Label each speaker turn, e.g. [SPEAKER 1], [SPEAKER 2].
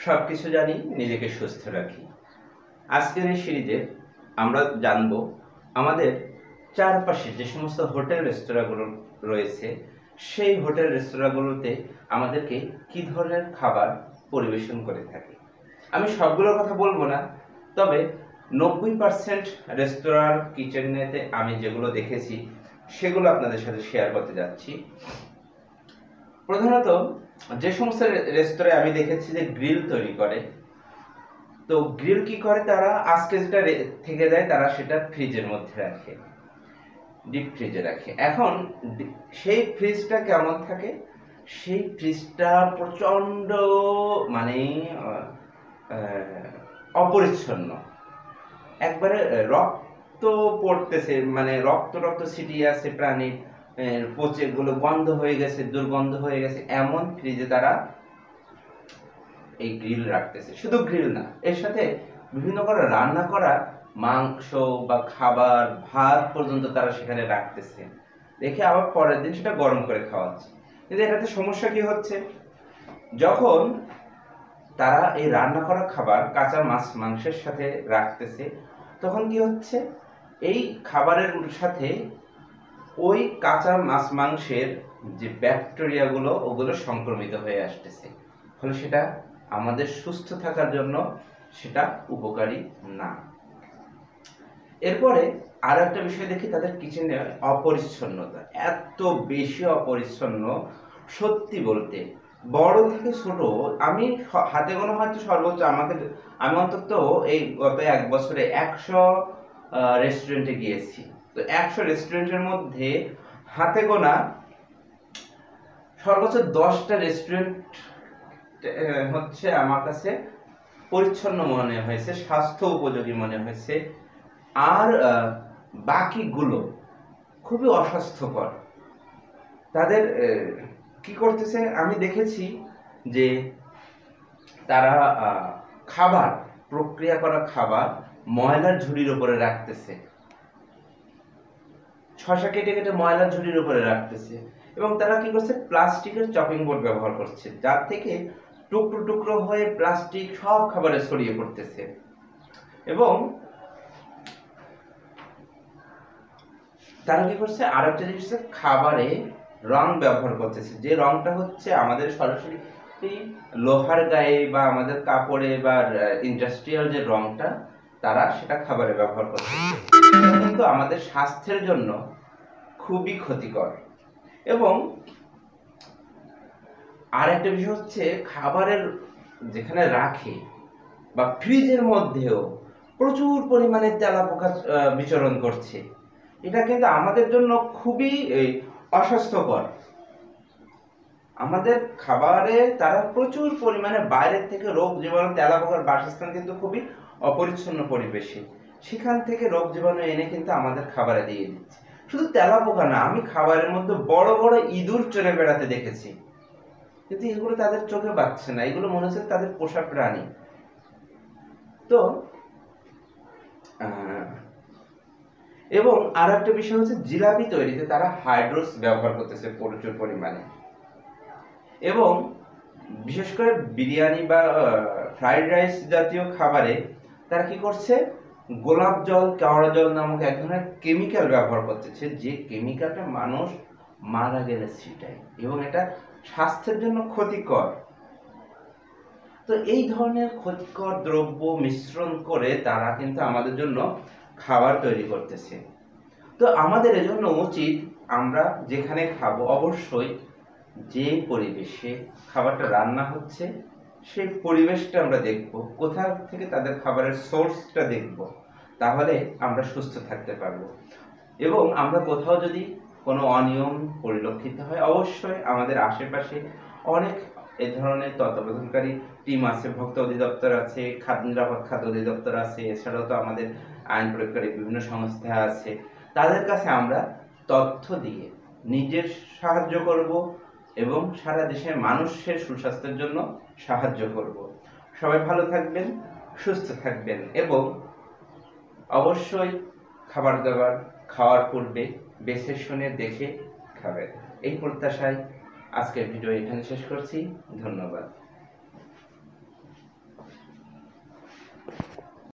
[SPEAKER 1] সবকিছু জানি, নিজেকে সুস্থ রাখি। আজকের এই সিরিজে আমরা জানব আমাদের চারপাশে যে সমস্ত হোটেল রেস্তোরাঁগুলো রয়েছে সেই হোটেল রেস্তোরাঁগুলোতে আমাদেরকে কি ধরনের খাবার পরিবেশন করে থাকে। আমি সবগুলোর কথা বলবো না, তবে 90% রেস্তোরাঁর কিচেনেতে আমি যেগুলো দেখেছি সেগুলো আপনাদের সাথে শেয়ার করতে যাচ্ছি। প্রধানত যে সমস্ত রেস্তোরাঁয় আমি দেখেছি যে গ্রিল তৈরি করে, তো গ্রিল কি করে, তারা আজকে যেটা থেকে দেয় তারা সেটা ফ্রিজের মধ্যে রাখে, ডিপ ফ্রিজে রাখে। এখন সেই ফ্রিজটা কেমন থাকে, সেই ফ্রিজটা প্রচন্ড মানে অপরিচ্ছন্ন, একবারে রক্ত পড়তেছে, মানে রক্ত রক্ত ছিটিয়ে আছে, প্রাণীর পচে গুলো গন্ধ হয়ে গেছে, দুর্গন্ধ হয়ে গেছে, এমন ফ্রিজে তারা এই গ্রিল রাখতেছে। শুধু গ্রিল না, এর সাথে বিভিন্ন করে রান্না করা মাংস বা খাবার, ভাত পর্যন্ত তারা সেখানে রাখতেছে, রেখে আবার পরের দিন সেটা গরম করে খাওয়াচ্ছে। কিন্তু এটাতে সমস্যা কি হচ্ছে, যখন তারা এই রান্না করা খাবার কাঁচা মাছ মাংসের সাথে রাখতেছে, তখন কি হচ্ছে, এই খাবারের সাথে ওই কাঁচা মাছ মাংসের যে ব্যাকটেরিয়াগুলো ওগুলো সংক্রমিত হয়ে আসতেছে, ফলে সেটা আমাদের সুস্থ থাকার জন্য সেটা উপকারী না। এরপরে আর একটা বিষয় দেখি, তাদের কিচেনে অপরিচ্ছন্নতা এত বেশি অপরিচ্ছন্ন, সত্যি বলতে বড় থেকে ছোট, আমি হাতে গোনা হয়তো সর্বোচ্চ আমি অন্তত এই গত 1 বছরে 100 রেস্টুরেন্টে গিয়েছি। তো 100 রেস্টুরেন্টের মধ্যে হাতে গোনা সর্বোচ্চ 10টা রেস্টুরেন্ট হচ্ছে আমার কাছে পরিচ্ছন্ন মনে হয়েছে, স্বাস্থ্য উপযোগী মনে হয়েছে, আর বাকিগুলো খুবই অস্বাস্থ্যকর। তাদের কি করতেছে আমি দেখেছি যে তারা খাবার, প্রক্রিয়া করা খাবার ময়লার ঝুড়ির উপরে রাখতেছে, শসা কেটে কেটে ময়লার ঝুড়ির উপরে রাখতেছে, এবং তারা কি করছে, প্লাস্টিকের চপিং বোর্ড ব্যবহার করছে, যার থেকে টুকরো টুকরো হয়ে প্লাস্টিক সব খাবারে ছড়িয়ে পড়তেছে। এবং তারা কি করছে, আর একটা জিনিস, খাবারে রং ব্যবহার করতেছে, যে রংটা হচ্ছে আমাদের সরাসরি লোহার গায়ে বা আমাদের কাপড়ে বা ইন্ডাস্ট্রিয়াল যে রংটা, তারা সেটা খাবারে ব্যবহার করতেছে, কিন্তু আমাদের স্বাস্থ্যের জন্য খুবই ক্ষতিকর। এবং আর একটা বিষয় হচ্ছে, খাবারের যেখানে রাখে বা ফ্রিজের মধ্যেও প্রচুর পরিমাণে তেলাপোকা বিচরণ করছে, এটা কিন্তু আমাদের জন্য খুবই অস্বাস্থ্যকর। আমাদের খাবারে তারা প্রচুর পরিমাণে বাইরের থেকে রোগ জীবাণু, তেলাপোকার বাসস্থান কিন্তু খুবই অপরিচ্ছন্ন পরিবেশে, সেখান থেকে রোগ জীবাণু এনে কিন্তু আমাদের খাবারে দিয়ে দিচ্ছে। শুধু তেলাপোকা না, আমি খাবারের মধ্যে বড় বড় ইঁদুর চড়ে বেড়াতে দেখেছি, কিন্তু এগুলো তাদের চোখে বাজছে না, এগুলো মনে হচ্ছে তাদের পোষা প্রাণী। তো এবং আর একটা বিষয় হচ্ছে, জিলাপি তৈরিতে তারা হাইড্রোস ব্যবহার করতেছে প্রচুর পরিমাণে, এবং বিশেষ করে বিরিয়ানি বা ফ্রাইড রাইস জাতীয় খাবারে তারা কি করছে, গোলাপ জল, কেওড়া জল নামক এক ধরনের কেমিক্যাল ব্যবহার করতেছে, যে কেমিক্যালটা মানুষ মারা গেলে ছিটায়, এবং এটা স্বাস্থ্যের জন্য ক্ষতিকর। তো এই ধরনের ক্ষতিকর দ্রব্য মিশ্রণ করে তারা কিন্তু আমাদের জন্য খাবার তৈরি করতেছে। তো আমাদের এজন্য উচিত, আমরা যেখানে খাবো অবশ্যই যে পরিবেশে খাবারটা রান্না হচ্ছে সেই পরিবেশটা আমরা দেখব, কোথা থেকে তাদের খাবারের সোর্সটা দেখব, তাহলে আমরা সুস্থ থাকতে পারবো। এবং আমরা কোথাও যদি কোনো অনিয়ম পরিলক্ষিত হয়, অবশ্যই আমাদের আশেপাশে অনেক এ ধরনের তত্ত্বাবধানকারী টিম আছে, ভোক্তা অধিদপ্তর আছে, নিরাপদ খাদ্য অধিদপ্তর আছে, এছাড়াও তো আমাদের আইন প্রয়োগকারী বিভিন্ন সংস্থা আছে, তাদের কাছে আমরা তথ্য দিয়ে নিজের সাহায্য করব এবং সারা দেশের মানুষের সুস্বাস্থ্যের জন্য সাহায্য করব। সবাই ভালো থাকবেন, সুস্থ থাকবেন, এবং অবশ্যই খাবার দাবার খাওয়ার পূর্বে বেছে শুনে দেখে খাবেন। এই প্রত্যাশায় আজকের ভিডিও এখানে শেষ করছি। ধন্যবাদ।